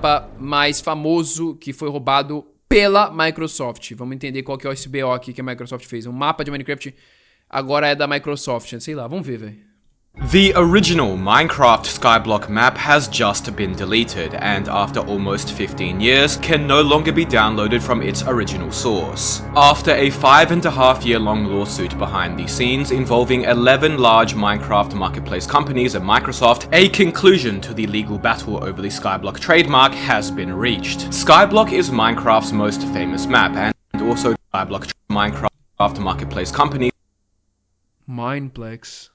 mapa mais famoso que foi roubado pela Microsoft. Vamos entender qual que é esse BO aqui que a Microsoft fez. Um mapa de Minecraft agora é da Microsoft. Sei lá, vamos ver, velho. The original Minecraft Skyblock map has just been deleted and after almost 15 years can no longer be downloaded from its original source. After a 5.5 year long lawsuit behind the scenes involving 11 large Minecraft marketplace companies and Microsoft, a conclusion to the legal battle over the Skyblock trademark has been reached. Skyblock is Minecraft's most famous map and also Skyblock Minecraft marketplace companies Mineplex.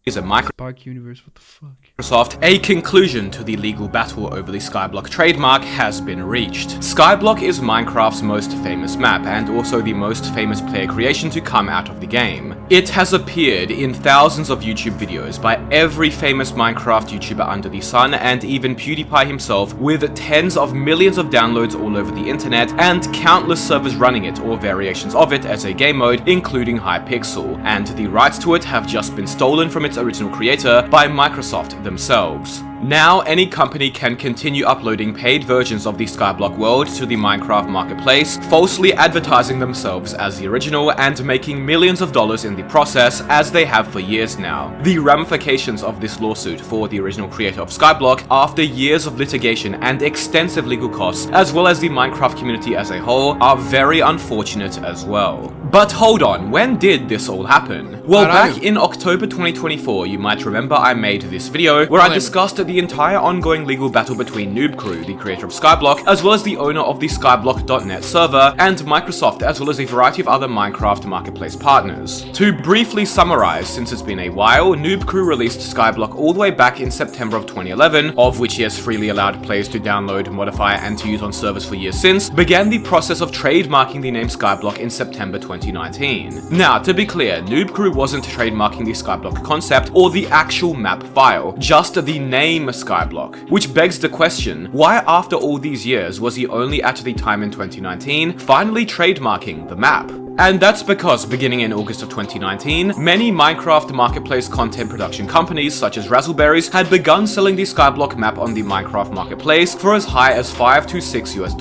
Is a Microsoft Universe, what the fuck? A conclusion to the legal battle over the Skyblock trademark has been reached. Skyblock is Minecraft's most famous map and also the most famous player creation to come out of the game. It has appeared in thousands of YouTube videos by every famous Minecraft YouTuber under the sun and even PewDiePie himself, with tens of millions of downloads all over the internet and countless servers running it or variations of it as a game mode, including Hypixel, and the rights to it have just been stolen from its original creator by Microsoft themselves. Now, any company can continue uploading paid versions of the Skyblock world to the Minecraft marketplace, falsely advertising themselves as the original and making millions of dollars in the process, as they have for years now. The ramifications of this lawsuit for the original creator of Skyblock, after years of litigation and extensive legal costs, as well as the Minecraft community as a whole, are very unfortunate as well. But hold on, when did this all happen? Well, back in October 2024, you might remember I made this video where I discussed the entire ongoing legal battle between Noob Crew, the creator of Skyblock, as well as the owner of the Skyblock.net server, and Microsoft, as well as a variety of other Minecraft marketplace partners. To briefly summarize, since it's been a while, Noob Crew released Skyblock all the way back in September of 2011, of which he has freely allowed players to download, modify, and to use on servers for years since, began the process of trademarking the name Skyblock in September 2019. Now, to be clear, Noob Crew wasn't trademarking the Skyblock concept or the actual map file, just the name Skyblock, which begs the question, why after all these years was he only at the time in 2019 finally trademarking the map? And that's because, beginning in August of 2019, many Minecraft marketplace content production companies such as Razzleberries had begun selling the Skyblock map on the Minecraft marketplace for as high as $5 to $6 US.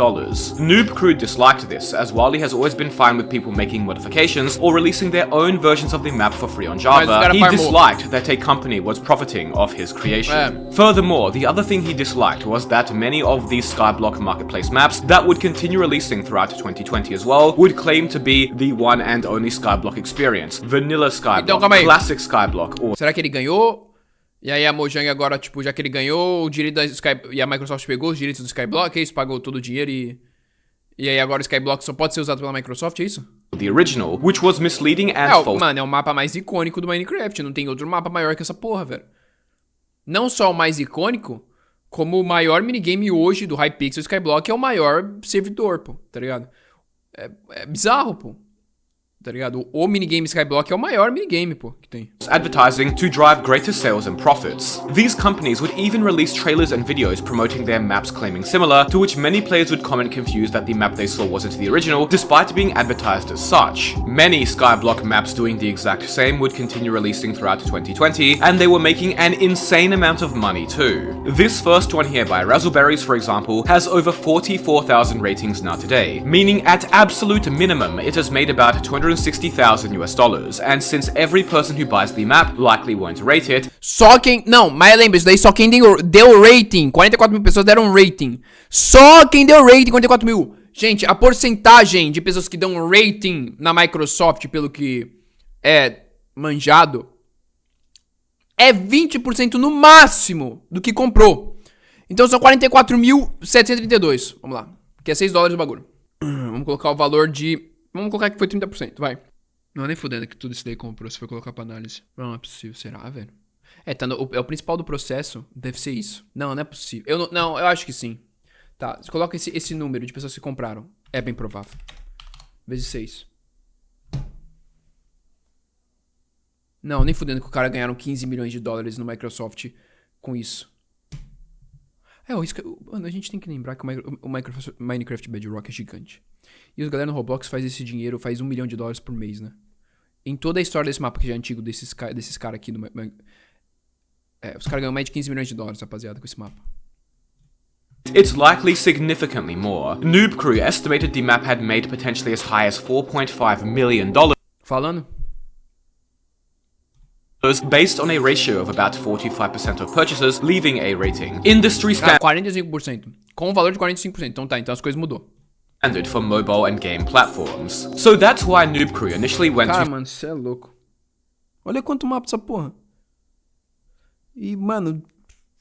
Noob Crew disliked this, as while he has always been fine with people making modifications or releasing their own versions of the map for free on Java, he disliked that a company was profiting off his creation. Furthermore, the other thing he disliked was that many of these Skyblock marketplace maps that would continue releasing throughout 2020 as well would claim to be the one and only Skyblock experience, Vanilla Skyblock, Classic Skyblock, or... Será que ele ganhou? E aí a Mojang agora, tipo, já que ele ganhou o direito da e a Microsoft pegou os direitos do Skyblock, é isso? Pagou todo o dinheiro e aí agora o Skyblock só pode ser usado pela Microsoft, é isso? The original, which was misleading and false. Mano, é o mapa mais icônico do Minecraft, não tem outro mapa maior que essa porra, velho. Não só o mais icônico, como o maior minigame hoje do Hypixel Skyblock é o maior servidor, pô, tá ligado? É bizarro, pô. Tá ligado? O minigame Skyblock é o maior minigame, pô, que tem. Advertising to drive greater sales and profits. These companies would even release trailers and videos promoting their maps claiming similar, to which many players would comment confused that the map they saw wasn't the original, despite being advertised as such. Many Skyblock maps doing the exact same would continue releasing throughout 2020, and they were making an insane amount of money too. This first one here by Razzleberries, for example, has over 44,000 ratings now today, meaning at absolute minimum it has made about $260,000 US, and since every person who buys the map likely won't rate it. Só quem... Não, mas lembra, isso daí só quem deu rating. 44 mil pessoas deram rating. Só quem deu rating, 44 mil. Gente, a porcentagem de pessoas que dão rating na Microsoft, pelo que é manjado, é 20% no máximo do que comprou. Então são 44.732. Vamos lá. Que é $6 o bagulho. Vamos colocar o valor de... Vamos colocar que foi 30%, vai. Não é nem fudendo que tudo isso daí comprou, se for colocar pra análise. Não é possível, será, velho? É o principal do processo, deve ser isso. Não é possível. Eu acho que sim. Tá, coloca esse número de pessoas que compraram. É bem provável. Vezes 6. Não, nem fudendo que o cara ganharam $15 milhões no Microsoft com isso. Mano, a gente tem que lembrar que o Minecraft Bedrock é gigante. E os galera no Roblox faz esse dinheiro, faz $1 milhão por mês, né? Em toda a história desse mapa que já é antigo, desses caras aqui os caras ganham mais de $15 milhões, rapaziada, com esse mapa. It's likely significantly more. Noob Crew estimated the map had made potentially as high as $4.5 million Falando? based on a ratio of about 45% of purchasers leaving a rating. Industry Ah, 45%. Com o valor de 45%. Então tá, então as coisas mudou. standard for mobile and game platforms. So that's why Noob Crew initially went Cara, to mano, cê é louco. Olha quanto mapa essa porra. E, mano,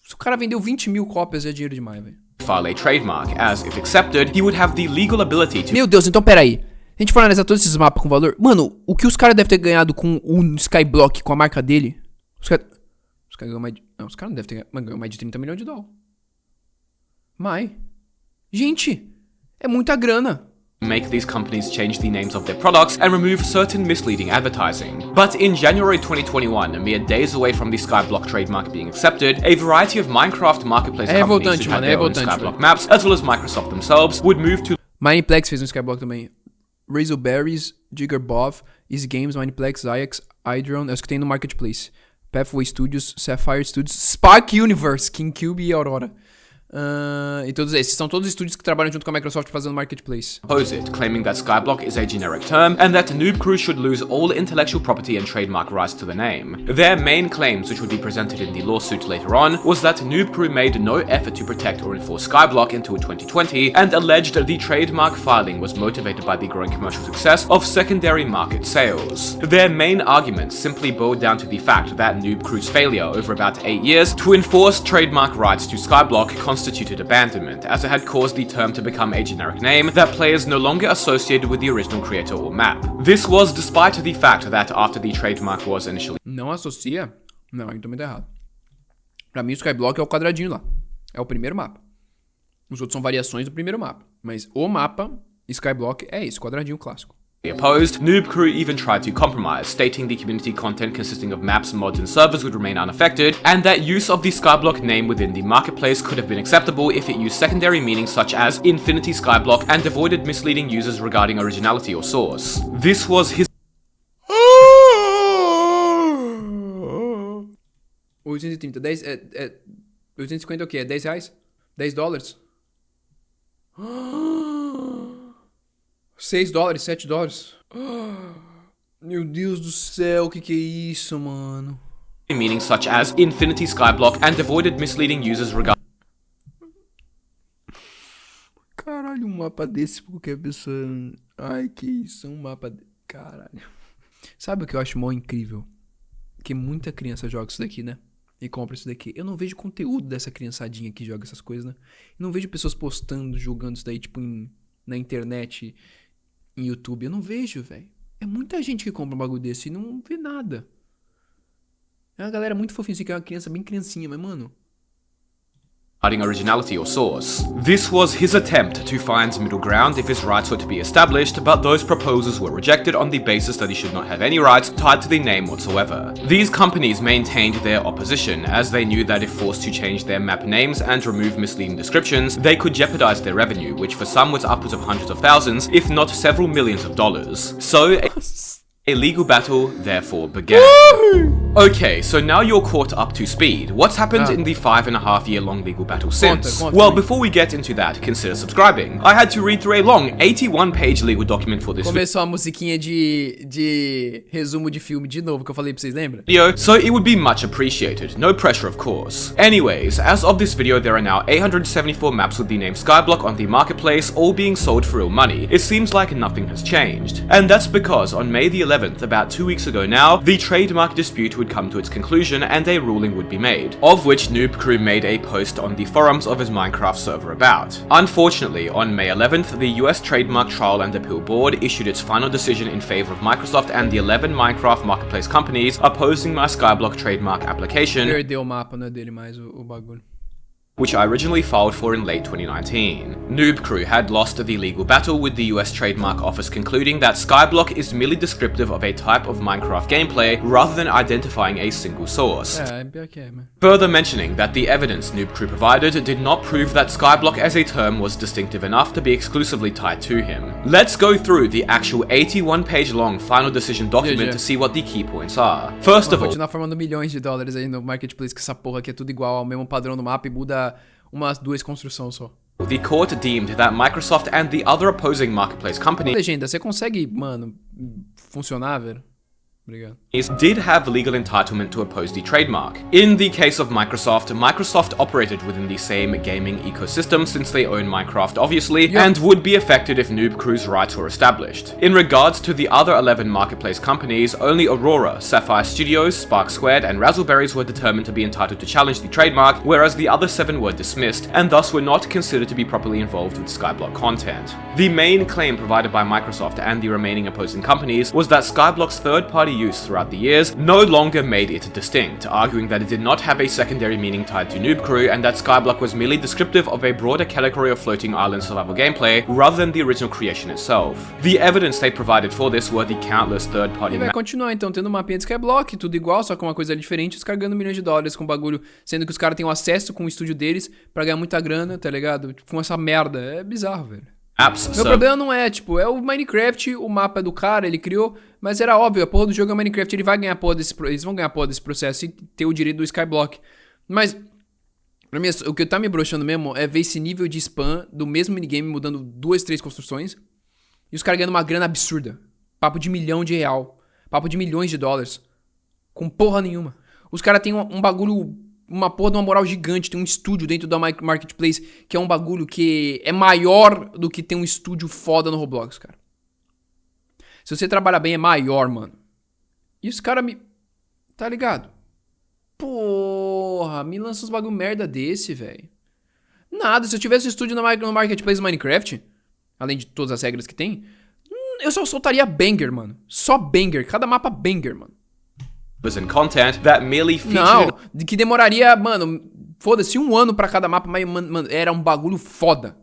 se o cara vendeu 20 mil cópias, é dinheiro demais, velho. file a trademark, as if accepted, he would have the legal ability to Meu Deus, então peraí. Se a gente for analisar todos esses mapas com valor... Mano, o que os caras devem ter ganhado com o Skyblock, com a marca dele... Os caras ganham mais de... Não, os caras não devem ter ganhado mais de 30 milhões de dólares. Mas... Gente, é muita grana. make these companies change the names of their products and remove certain misleading advertising. But in January 2021, a mere days away from the Skyblock trademark being accepted, a variety of Minecraft marketplace companies who had their own Skyblock maps, as well as Microsoft themselves, would move to Mineplex fez um Skyblock também. Razoberries, Jiggerbov, Easy Games, Mineplex, Ajax, Hydron, é os que tem no Marketplace. Pathway Studios, Sapphire Studios, Spark Universe, KingCube e Aurora. E todos esses são todos estúdios que trabalham junto com a Microsoft fazendo Marketplace. oppose it, claiming that Skyblock is a generic term and that Noob Crew should lose all intellectual property and trademark rights to the name. Their main claims, which would be presented in the lawsuit later on, was that Noob Crew made no effort to protect or enforce Skyblock until 2020 and alleged the trademark filing was motivated by the growing commercial success of secondary market sales. Their main arguments simply boiled down to the fact that Noob Crew's failure over about 8 years to enforce trademark rights to Skyblock constituted abandonment, as it had caused the term to become a generic name that players no longer associated with the original creator or map. This was despite the fact that after the trademark was initially Não associa? Não, aí também tá errado. Pra mim o Skyblock é o quadradinho lá. É o primeiro mapa. Os outros são variações do primeiro mapa. Mas o mapa Skyblock é esse, quadradinho clássico. opposed, Noob Crew even tried to compromise, stating the community content consisting of maps, mods, and servers would remain unaffected, and that use of the Skyblock name within the marketplace could have been acceptable if it used secondary meanings such as Infinity Skyblock and avoided misleading users regarding originality or source. This was his 830, 850 é o quê? É 10 reais? 10 dólares? 6 dólares, 7 dólares. Meu Deus do céu, o que é isso, mano? meanings such as Infinity Skyblock and avoided misleading users regarding Caralho, um mapa desse pra qualquer pessoa. Ai, que isso, um mapa Caralho. Sabe o que eu acho mó incrível? Que muita criança joga isso daqui, né? E compra isso daqui. Eu não vejo conteúdo dessa criançadinha que joga essas coisas, né? Eu não vejo pessoas postando, jogando isso daí, tipo, na internet, em YouTube. Eu não vejo, velho. É muita gente que compra um bagulho desse e não vê nada. É uma galera muito fofinha, assim, que é uma criança bem criancinha, mas, mano... originality or source. This was his attempt to find middle ground if his rights were to be established, but those proposals were rejected on the basis that he should not have any rights tied to the name whatsoever. These companies maintained their opposition, as they knew that if forced to change their map names and remove misleading descriptions, they could jeopardize their revenue, which for some was upwards of hundreds of thousands, if not several millions of dollars. So, a legal battle therefore began. Okay, so now you're caught up to speed. What's happened in the 5.5-year-long legal battle since? Well, before we get into that, consider subscribing. I had to read through a long 81-page legal document for this Começou a musiquinha de resumo de filme de novo, que eu falei pra vocês, lembra? video, so it would be much appreciated. No pressure, of course. Anyways, as of this video, there are now 874 maps with the name Skyblock on the marketplace, all being sold for real money. It seems like nothing has changed. And that's because on May the 11th, about 2 weeks ago now, the trademark dispute would come to its conclusion and a ruling would be made, of which Noob Crew made a post on the forums of his Minecraft server about. Unfortunately, on May 11th, the US Trademark Trial and Appeal Board issued its final decision in favor of Microsoft and the 11 Minecraft marketplace companies opposing my Skyblock trademark application, Perdeu o mapa, não é dele mais o bagulho. which I originally filed for in late 2019. Noob Crew had lost the legal battle with the US Trademark Office, concluding that Skyblock is merely descriptive of a type of Minecraft gameplay rather than identifying a single source. Pior que é, mano. Further mentioning that the evidence Noob Crew provided did not prove that Skyblock as a term was distinctive enough to be exclusively tied to him. Let's go through the actual 81-page long final decision document to see what the key points are. First of all, Continuar formando milhões de dólares aí no marketplace, que essa porra aqui é tudo igual, ao mesmo padrão do mapa e muda duas construções só. The court deemed that Microsoft and the other opposing marketplace companies Legenda, você consegue, mano, funcionar, velho? Obrigado. Did have legal entitlement to oppose the trademark. In the case of Microsoft, Microsoft operated within the same gaming ecosystem since they own Minecraft obviously, and would be affected if Noob Crew's rights were established. In regards to the other 11 marketplace companies, only Aurora, Sapphire Studios, Spark Squared, and Razzleberries were determined to be entitled to challenge the trademark, whereas the other 7 were dismissed, and thus were not considered to be properly involved with Skyblock content. The main claim provided by Microsoft and the remaining opposing companies was that Skyblock's third-party use throughout the years no longer made it distinct, arguing that it did not have a secondary meaning tied to Noob Crew and that Skyblock was merely descriptive of a broader category of floating island survival gameplay rather than the original creation itself. The evidence they provided for this were the countless third-party... E vai continuar então tendo um mapinha de Skyblock, tudo igual, só com uma coisa diferente, os caras ganhando milhões de dólares com bagulho, sendo que os caras têm o acesso com o estúdio deles pra ganhar muita grana, tá ligado? Com essa merda, é bizarro, velho. Meu problema não é, tipo, é o Minecraft, o mapa é do cara, ele criou, mas era óbvio, a porra do jogo é Minecraft, eles vão ganhar porra desse processo e ter o direito do Skyblock. Mas, pra mim, o que tá me broxando mesmo é ver esse nível de spam do mesmo minigame mudando 2, 3 construções e os caras ganhando uma grana absurda. Papo de R$1 milhão, papo de milhões de dólares, com porra nenhuma. Os caras têm um bagulho... Uma porra de uma moral gigante, tem um estúdio dentro da Marketplace que é um bagulho que é maior do que ter um estúdio foda no Roblox, cara. Se você trabalhar bem, é maior, mano. E os caras me... Tá ligado? Porra, me lança uns bagulho merda desse, velho. Nada, se eu tivesse um estúdio no Marketplace do Minecraft, além de todas as regras que tem, eu só soltaria banger, mano. Só banger, cada mapa banger, mano. And content that merely featured... Não, que demoraria, mano, foda-se, 1 ano pra cada mapa, mas, mano, era um bagulho foda.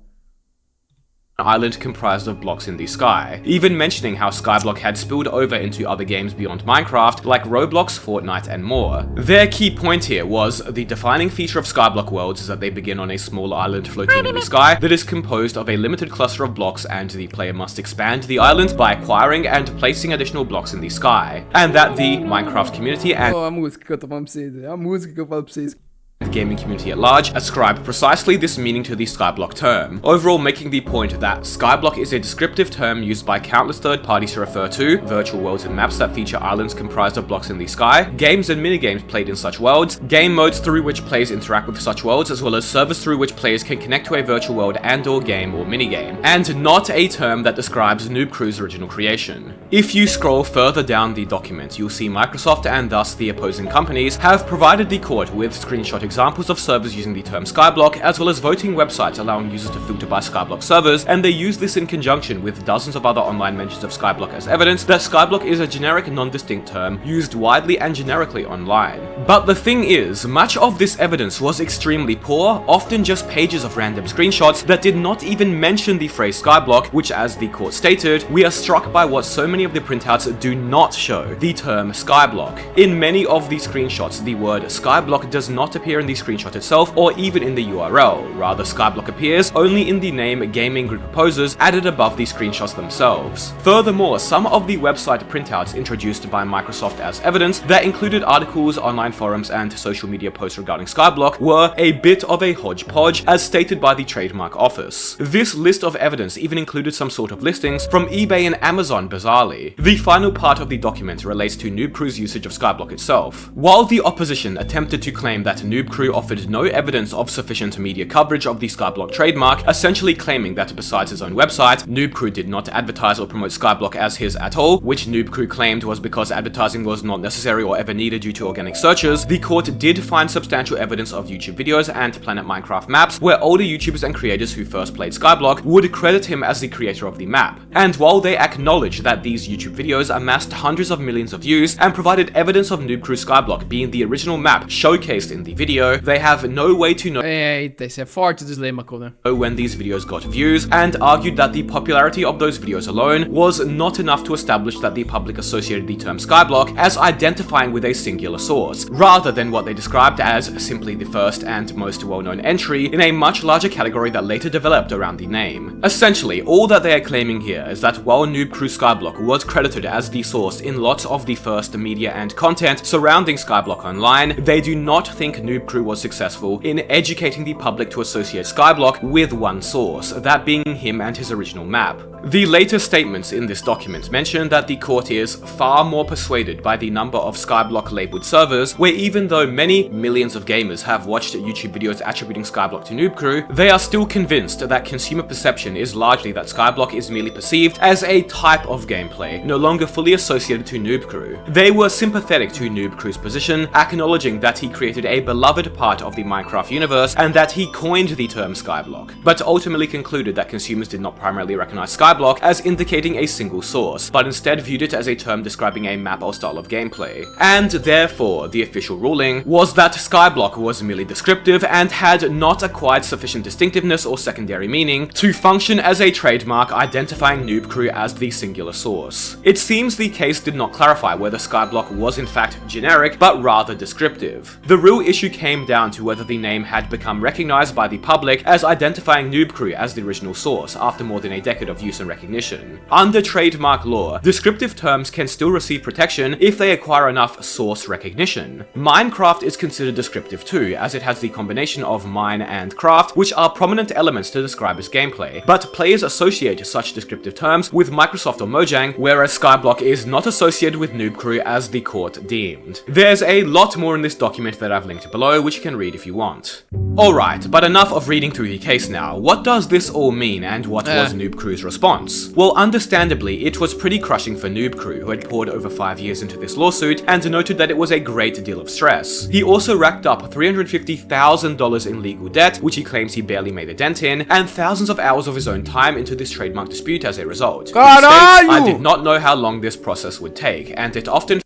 Island comprised of blocks in the sky, even mentioning how Skyblock had spilled over into other games beyond Minecraft, like Roblox, Fortnite, and more. Their key point here was the defining feature of Skyblock worlds is that they begin on a small island floating in the sky that is composed of a limited cluster of blocks, and the player must expand the island by acquiring and placing additional blocks in the sky, and that the Minecraft community and a música que eu tô falando pra vocês, é a música que eu falo pra vocês. The gaming community at large ascribe precisely this meaning to the Skyblock term, overall making the point that Skyblock is a descriptive term used by countless third parties to refer to virtual worlds and maps that feature islands comprised of blocks in the sky, games and minigames played in such worlds, game modes through which players interact with such worlds, as well as servers through which players can connect to a virtual world and/or game or minigame, and not a term that describes Noob Crew's original creation. If you scroll further down the document, you'll see Microsoft and thus the opposing companies have provided the court with screenshot examples of servers using the term Skyblock, as well as voting websites allowing users to filter by Skyblock servers, and they use this in conjunction with dozens of other online mentions of Skyblock as evidence that Skyblock is a generic, non-distinct term used widely and generically online. But the thing is, much of this evidence was extremely poor, often just pages of random screenshots that did not even mention the phrase Skyblock, which, as the court stated, we are struck by what so many of the printouts do not show, the term Skyblock. In many of these screenshots, the word Skyblock does not appear in the screenshot itself or even in the URL, rather Skyblock appears only in the name gaming group proposers added above the screenshots themselves. Furthermore, some of the website printouts introduced by Microsoft as evidence that included articles, online forums, and social media posts regarding Skyblock were a bit of a hodgepodge, as stated by the Trademark Office. This list of evidence even included some sort of listings from eBay and Amazon, bizarrely. The final part of the document relates to Noob Crew's usage of Skyblock itself. While the opposition attempted to claim that Noob Crew offered no evidence of sufficient media coverage of the Skyblock trademark, essentially claiming that besides his own website, Noob Crew did not advertise or promote Skyblock as his at all, which Noob Crew claimed was because advertising was not necessary or ever needed due to organic searches, the court did find substantial evidence of YouTube videos and Planet Minecraft maps where older YouTubers and creators who first played Skyblock would credit him as the creator of the map. And while they acknowledge that these YouTube videos amassed hundreds of millions of views and provided evidence of Noob Crew Skyblock being the original map showcased in the video, they have no way to know Eita, isso é forte do Slaymaco, né? when these videos got views, and argued that the popularity of those videos alone was not enough to establish that the public associated the term Skyblock as identifying with a singular source, rather than what they described as simply the first and most well-known entry in a much larger category that later developed around the name. Essentially, all that they are claiming here is that while Noob Crew Skyblock was credited as the source in lots of the first media and content surrounding Skyblock online, they do not think Noob Noob Crew was successful in educating the public to associate Skyblock with one source, that being him and his original map. The later statements in this document mention that the court is far more persuaded by the number of Skyblock labeled servers, where even though many millions of gamers have watched YouTube videos attributing Skyblock to Noob Crew, they are still convinced that consumer perception is largely that Skyblock is merely perceived as a type of gameplay, no longer fully associated to Noob Crew. They were sympathetic to Noob Crew's position, acknowledging that he created a beloved part of the Minecraft universe and that he coined the term Skyblock, but ultimately concluded that consumers did not primarily recognize Skyblock as indicating a single source, but instead viewed it as a term describing a map or style of gameplay. And therefore, the official ruling was that Skyblock was merely descriptive and had not acquired sufficient distinctiveness or secondary meaning to function as a trademark identifying Noob Crew as the singular source. It seems the case did not clarify whether Skyblock was in fact generic, but rather descriptive. The real issue came down to whether the name had become recognized by the public as identifying Noob Crew as the original source after more than a decade of use and recognition. Under trademark law, descriptive terms can still receive protection if they acquire enough source recognition. Minecraft is considered descriptive too, as it has the combination of mine and craft, which are prominent elements to describe its gameplay, but players associate such descriptive terms with Microsoft or Mojang, whereas Skyblock is not associated with Noob Crew as the court deemed. There's a lot more in this document that I've linked below, which you can read if you want. Alright, but enough of reading through the case now. What does this all mean, and what was Noob Crew's response? Well, understandably, it was pretty crushing for Noob Crew, who had poured over 5 years into this lawsuit, and noted that it was a great deal of stress. He also racked up $350,000 in legal debt, which he claims he barely made a dent in, and thousands of hours of his own time into this trademark dispute as a result. He states, I did not know how long this process would take, and it often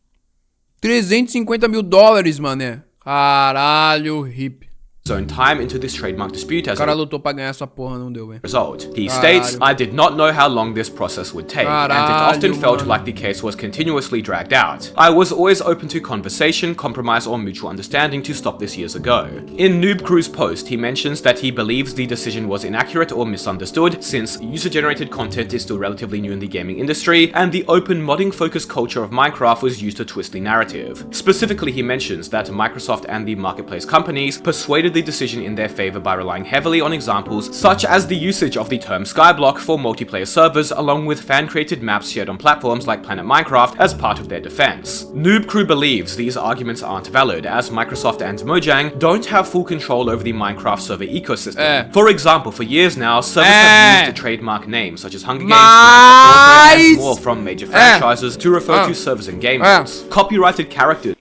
$350 mil, mané. Caralho, hip. own time into this trademark dispute as O cara lutou pra ganhar essa porra, não deu, velho. result. He states, I did not know how long this process would take, and it often felt like the case was continuously dragged out. I was always open to conversation, compromise, or mutual understanding to stop this years ago. In Noob Crew's post, he mentions that he believes the decision was inaccurate or misunderstood, since user-generated content is still relatively new in the gaming industry, and the open modding-focused culture of Minecraft was used to twist the narrative. Specifically, he mentions that Microsoft and the marketplace companies persuaded the decision in their favor by relying heavily on examples such as the usage of the term Skyblock for multiplayer servers, along with fan-created maps shared on platforms like Planet Minecraft as part of their defense. Noob Crew believes these arguments aren't valid, as Microsoft and Mojang don't have full control over the Minecraft server ecosystem. For example, for years now, servers have used a trademark name such as Hunger Games, and more from major franchises to refer to servers and game modes. Copyrighted characters.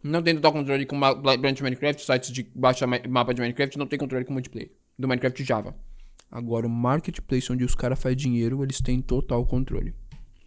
Não tem total controle com Brand Minecraft, sites de baixa mapa de Minecraft não tem controle com multiplayer do Minecraft Java. Agora o marketplace onde os caras fazem dinheiro, eles têm total controle.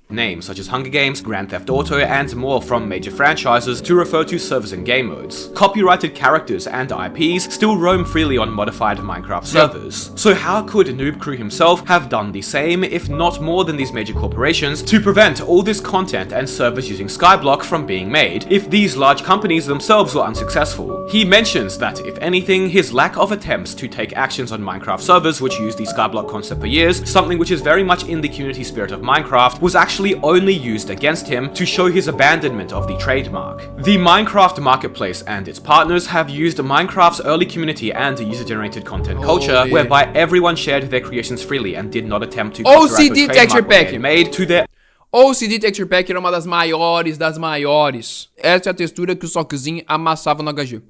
Names such as Hunger Games, Grand Theft Auto, and more from major franchises to refer to servers and game modes. Copyrighted characters and IPs still roam freely on modified Minecraft servers. So how could Noob Crew himself have done the same, if not more than these major corporations, to prevent all this content and servers using Skyblock from being made, if these large companies themselves were unsuccessful? He mentions that, if anything, his lack of attempts to take actions on Minecraft servers which use the Skyblock concept for years, something which is very much in the community spirit of Minecraft, was actually only used against him to show his abandonment of the trademark. The Minecraft marketplace and its partners have used Minecraft's early community and user-generated content culture, whereby everyone shared their creations freely and did not attempt to copyright the trademark they had made to their OCD Texture Pack era uma das maiores das maiores. Essa é a textura que o Sockzinho amassava no HG.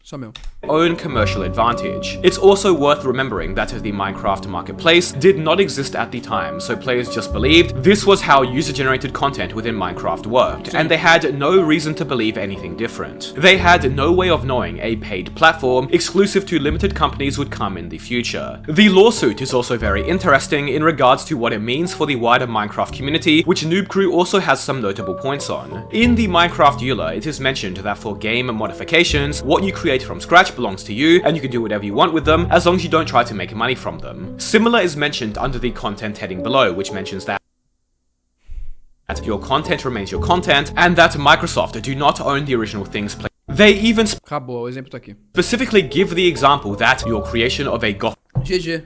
Só mesmo. Own commercial advantage. It's also worth remembering that the Minecraft marketplace did not exist at the time, so players just believed this was how user-generated content within Minecraft worked, and they had no reason to believe anything different. They had no way of knowing a paid platform exclusive to limited companies would come in the future. The lawsuit is also very interesting in regards to what it means for the wider Minecraft community, which Noob Crew also has some notable points on. In the Minecraft EULA, it is mentioned that for game modifications, what you create from scratch belongs to you, and you can do whatever you want with them, as long as you don't try to make money from them. Similar is mentioned under the content heading below, which mentions that your content remains your content, and that Microsoft do not own the original things. They even Acabou, o exemplo tá aqui. specifically give the example that your creation of a GG.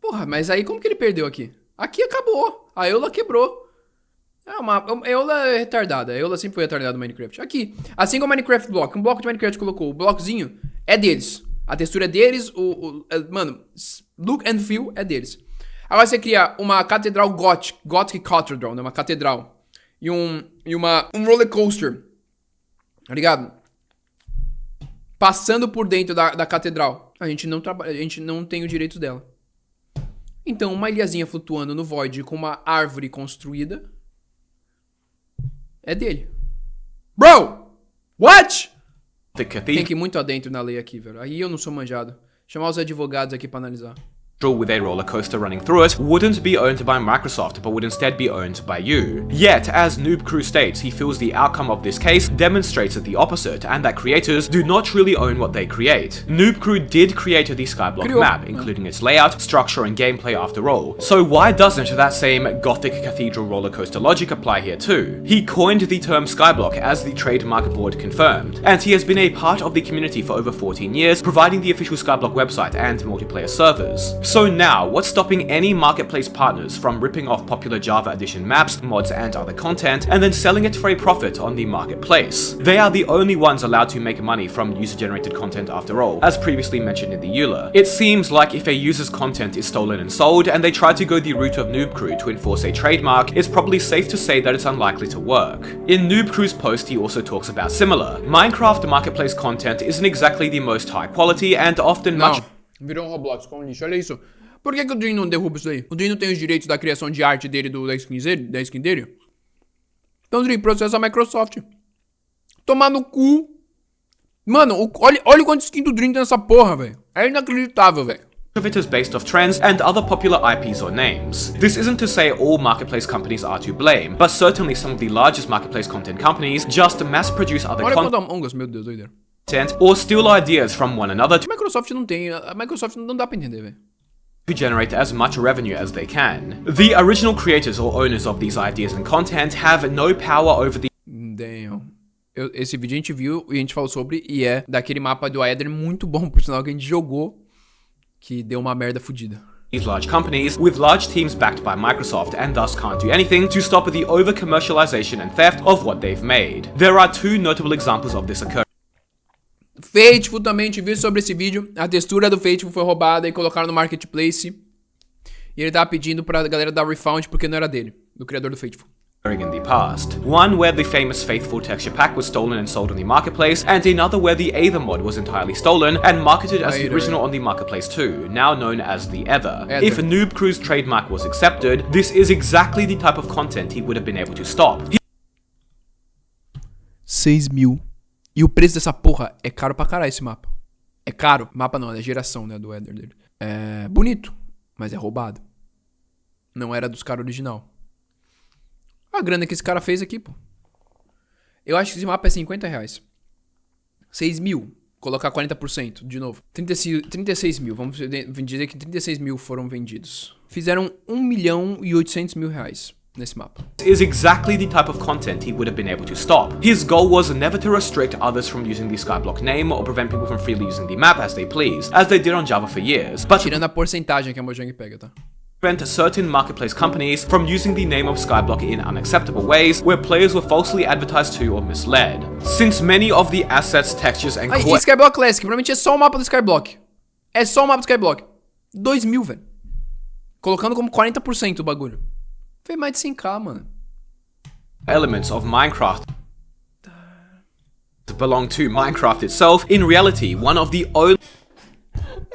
Porra, mas aí como que ele perdeu aqui? Aqui acabou. A EULA quebrou. A Eola é retardada. A Eola sempre foi retardada no Minecraft. Aqui, assim como o Minecraft Block. Um bloco de Minecraft colocou. O blocozinho é deles. A textura é deles. Mano, look and feel é deles. Agora você cria uma catedral Gothic Cathedral, né? Uma catedral. E um roller coaster. Tá ligado? Passando por dentro da catedral. A gente não tem os direitos dela. Então, uma ilhazinha flutuando no void com uma árvore construída é dele. Bro! What? Tem que ir muito adentro na lei aqui, velho. Aí eu não sou manjado. Chamar os advogados aqui pra analisar. With a roller coaster running through it wouldn't be owned by Microsoft, but would instead be owned by you. Yet, as Noob Crew states, he feels the outcome of this case demonstrates the opposite, and that creators do not truly own what they create. Noob Crew did create the Skyblock map, including its layout, structure, and gameplay after all. So why doesn't that same Gothic Cathedral roller coaster logic apply here too? He coined the term Skyblock, as the trademark board confirmed, and he has been a part of the community for over 14 years, providing the official Skyblock website and multiplayer servers. So now, what's stopping any marketplace partners from ripping off popular Java Edition maps, mods, and other content, and then selling it for a profit on the marketplace? They are the only ones allowed to make money from user-generated content after all, as previously mentioned in the EULA. It seems like if a user's content is stolen and sold, and they try to go the route of Noob Crew to enforce a trademark, it's probably safe to say that it's unlikely to work. In Noob Crew's post, he also talks about similar. Minecraft marketplace content isn't exactly the most high quality, and often much... Virou um Roblox com lixo, olha isso. Por que o Dream não derruba isso aí? O Dream não tem os direitos da criação de arte dele, da skin dele? Então, Dream, processa a Microsoft. Tomar no cu. Mano, olha o quanto skin do Dream tem nessa porra, velho. É inacreditável, velho. Of it is based off trends and other popular IPs or names. This isn't to say all marketplace companies are to blame, but certainly some of the largest marketplace content companies just mass-produce other content, meu Deus, doideira. Or steal ideas from one another A Microsoft não tem, a Microsoft não dá pra entender, velho. To generate as much revenue as they can. The original creators or owners of these ideas and content have no power over the... Damn. Esse vídeo a gente viu e a gente falou sobre, e é daquele mapa do Eder muito bom, por sinal, que a gente jogou, que deu uma merda fodida. These large companies, with large teams backed by Microsoft, and thus can't do anything to stop the over-commercialization and theft of what they've made. There are two notable examples of this occurring. Fateful também, a gente viu sobre esse vídeo. A textura do Fateful foi roubada e colocaram no Marketplace. E ele tava pedindo pra galera dar refund porque não era dele, do criador do Fateful. In the past. One where the famous Faithful texture pack was stolen and sold on the marketplace, and another where the Aether mod was entirely stolen and marketed as the original on the marketplace too, now known as the Ether. If Noob Crew's trademark was accepted, this is exactly the type of content he would have been able to stop. 6 mil. E o preço dessa porra é caro pra caralho esse mapa. É caro. Mapa não, é geração, né, do Eder dele. É bonito, mas é roubado. Não era dos caras original. A grana que esse cara fez aqui, pô. Eu acho que esse mapa é 50 reais. 6 mil. Colocar 40% de novo. 36 mil. Vamos dizer que 36 mil foram vendidos. Fizeram 1.800.000 reais nesse mapa. Is exactly the type of content he would have been able to stop. His goal was never to restrict others from using the Skyblock name or prevent people from freely using the map as they please, as they did on Java for years. But tirando a porcentagem que a Mojang pega, tá? Prevent certain marketplace companies from using the name of Skyblock in unacceptable ways where players were falsely advertised to or misled. Since many of the assets, textures and... E Skyblock Classic, provavelmente é só o mapa do Skyblock. É só o mapa do Skyblock. 2 mil, velho. Colocando como 40% o bagulho. Foi mais de 100k, mano. Elements of Minecraft belong to Minecraft itself. In reality, one of the only...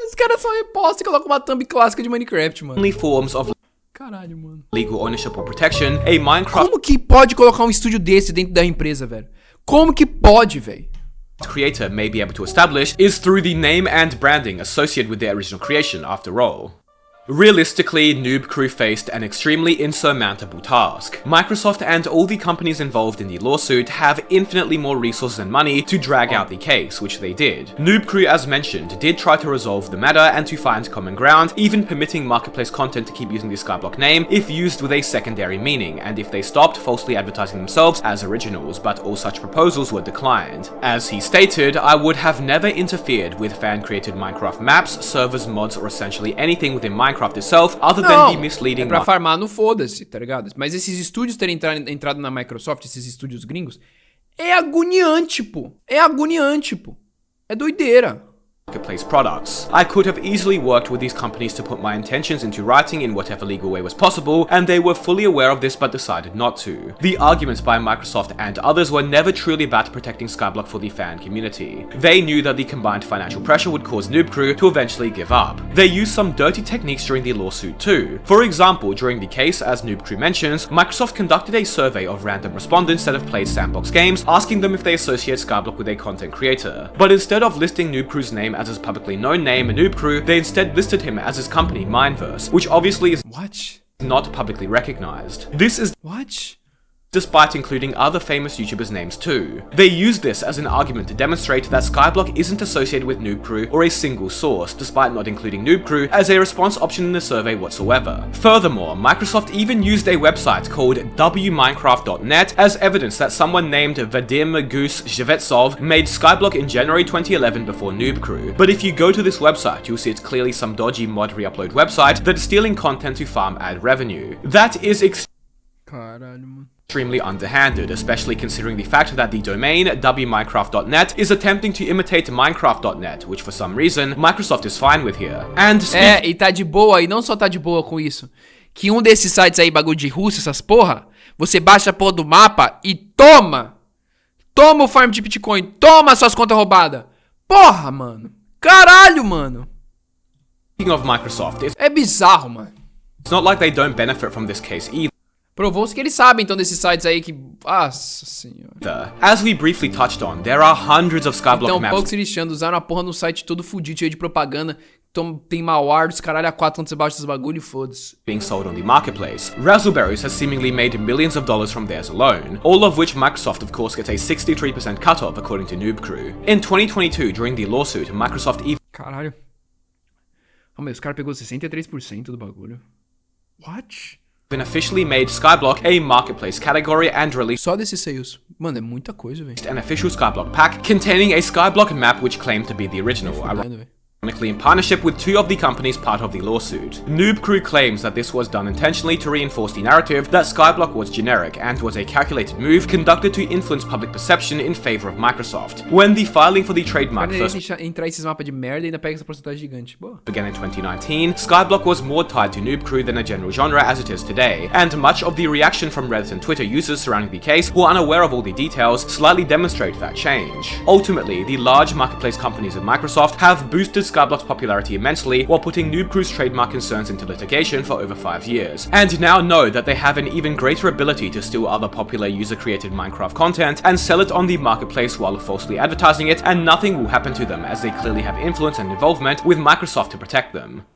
Os caras só repostam e colocam uma thumb clássica de Minecraft, mano. Only forms of caralho, mano. Legal ownership or protection, a Minecraft... Como que pode colocar um estúdio desse dentro da empresa, velho? Como que pode, velho? Creator may be able to establish is through the name and branding associated with their original creation, after all. Realistically, Noob Crew faced an extremely insurmountable task. Microsoft and all the companies involved in the lawsuit have infinitely more resources and money to drag out the case, which they did. Noob Crew, as mentioned, did try to resolve the matter and to find common ground, even permitting marketplace content to keep using the Skyblock name if used with a secondary meaning, and if they stopped falsely advertising themselves as originals, but all such proposals were declined. As he stated, I would have never interfered with fan-created Minecraft maps, servers, mods, or essentially anything within Minecraft Minecraft itself other than the misleading... É pra farmar no foda-se, tá ligado? Mas esses estúdios terem entrado na Microsoft, esses estúdios gringos, é agoniante, pô. É agoniante, pô. É doideira. Marketplace products. I could have easily worked with these companies to put my intentions into writing in whatever legal way was possible, and they were fully aware of this but decided not to. The arguments by Microsoft and others were never truly about protecting Skyblock for the fan community. They knew that the combined financial pressure would cause Noob Crew to eventually give up. They used some dirty techniques during the lawsuit too. For example, during the case, as Noob Crew mentions, Microsoft conducted a survey of random respondents that have played sandbox games, asking them if they associate Skyblock with a content creator. But instead of listing Noob Crew's name as his publicly known name, Noob Crew, they instead listed him as his company, Mindverse, which obviously is not publicly recognized. This is despite including other famous YouTubers' names too. They used this as an argument to demonstrate that Skyblock isn't associated with Noob Crew or a single source, despite not including Noob Crew as a response option in the survey whatsoever. Furthermore, Microsoft even used a website called wminecraft.net as evidence that someone named Vadim Goose Zhevetsov made Skyblock in January 2011 before Noob Crew. But if you go to this website, you'll see it's clearly some dodgy mod re-upload website that is stealing content to farm ad revenue. That is extremely underhanded, especially considering the fact that the domain wminecraft.net is attempting to imitate minecraft.net, which for some reason Microsoft is fine with here. And e tá de boa, e não só tá de boa com isso, que um desses sites aí, bagulho de Rússia, essas porra, você baixa a porra do mapa e toma o farm de Bitcoin, toma suas contas roubadas. Porra, mano. Caralho, mano. Speaking of Microsoft, é bizarro, mano. It's not like they don't benefit from this case either. Provou-se que eles sabem, então, desses sites aí que... Nossa senhora. As we briefly touched on, there are hundreds of Skyblock então, maps... Então, poucos se lixando, usaram a porra no site todo fudido, cheio de propaganda. Tem malware dos caralho a 4 quando você baixa esses bagulho e foda-se. Being sold on the marketplace. Razzleberries has seemingly made millions of dollars from theirs alone, all of which Microsoft of course gets a 63% cutoff according to Noob Crew. In 2022, during the lawsuit, Microsoft even... Caralho. Oh, meu, os caras pegou 63% do bagulho. What? Been officially made Skyblock a marketplace category and released só desses sales. Mano, é muita coisa, velho. An official Skyblock pack containing a Skyblock map which claimed to be the original. Ironically in partnership with two of the companies part of the lawsuit. Noob Crew claims that this was done intentionally to reinforce the narrative that Skyblock was generic and was a calculated move conducted to influence public perception in favor of Microsoft. When the filing for the trademark first entrar esses mapas de merda e ainda pega essa porcentagem gigante. Boa. Began in 2019, Skyblock was more tied to Noob Crew than a general genre as it is today, and much of the reaction from Reddit and Twitter users surrounding the case who are unaware of all the details slightly demonstrate that change. Ultimately, the large marketplace companies of Microsoft have boosted Skyblock's popularity immensely while putting Noob Crew's trademark concerns into litigation for over 5 years, and now know that they have an even greater ability to steal other popular user-created Minecraft content and sell it on the marketplace while falsely advertising it, and nothing will happen to them as they clearly have influence and involvement with Microsoft to protect them.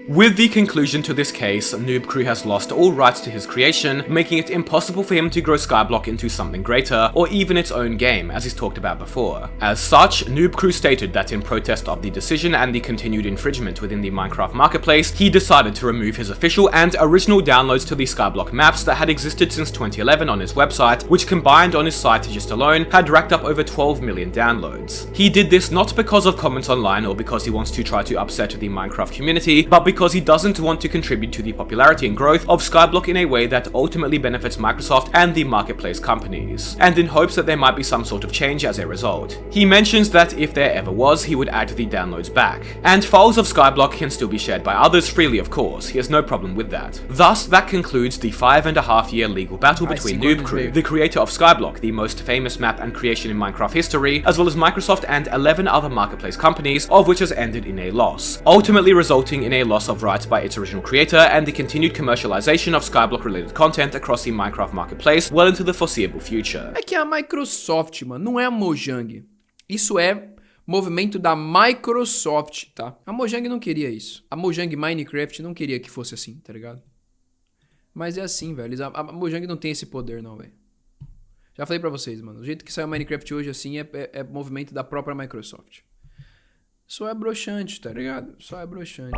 With the conclusion to this case, Noob Crew has lost all rights to his creation, making it impossible for him to grow Skyblock into something greater, or even its own game, as he's talked about before. As such, Noob Crew stated that in protest of the decision and the continued infringement within the Minecraft marketplace, he decided to remove his official and original downloads to the Skyblock maps that had existed since 2011 on his website, which combined on his site just alone had racked up over 12 million downloads. He did this not because of comments online or because he wants to try to upset the Minecraft community, but because he doesn't want to contribute to the popularity and growth of Skyblock in a way that ultimately benefits Microsoft and the marketplace companies, and in hopes that there might be some sort of change as a result. He mentions that if there ever was, he would add the downloads back. And files of Skyblock can still be shared by others freely, of course, he has no problem with that. Thus, that concludes the 5.5-year legal battle between Noob Crew, the creator of Skyblock, the most famous map and creation in Minecraft history, as well as Microsoft and 11 other marketplace companies, of which has ended in a loss, ultimately resulting in a loss of rights by its original creator and the continued commercialization of Skyblock-related content across the Minecraft marketplace well into the foreseeable future. É que a Microsoft, mano, não é a Mojang. Isso é movimento da Microsoft, tá? A Mojang não queria isso. A Mojang Minecraft não queria que fosse assim, tá ligado? Mas é assim, velho. A Mojang não tem esse poder, não, velho. Já falei pra vocês, mano. O jeito que saiu o Minecraft hoje, assim, é movimento da própria Microsoft. Só é broxante, tá ligado? Só é broxante.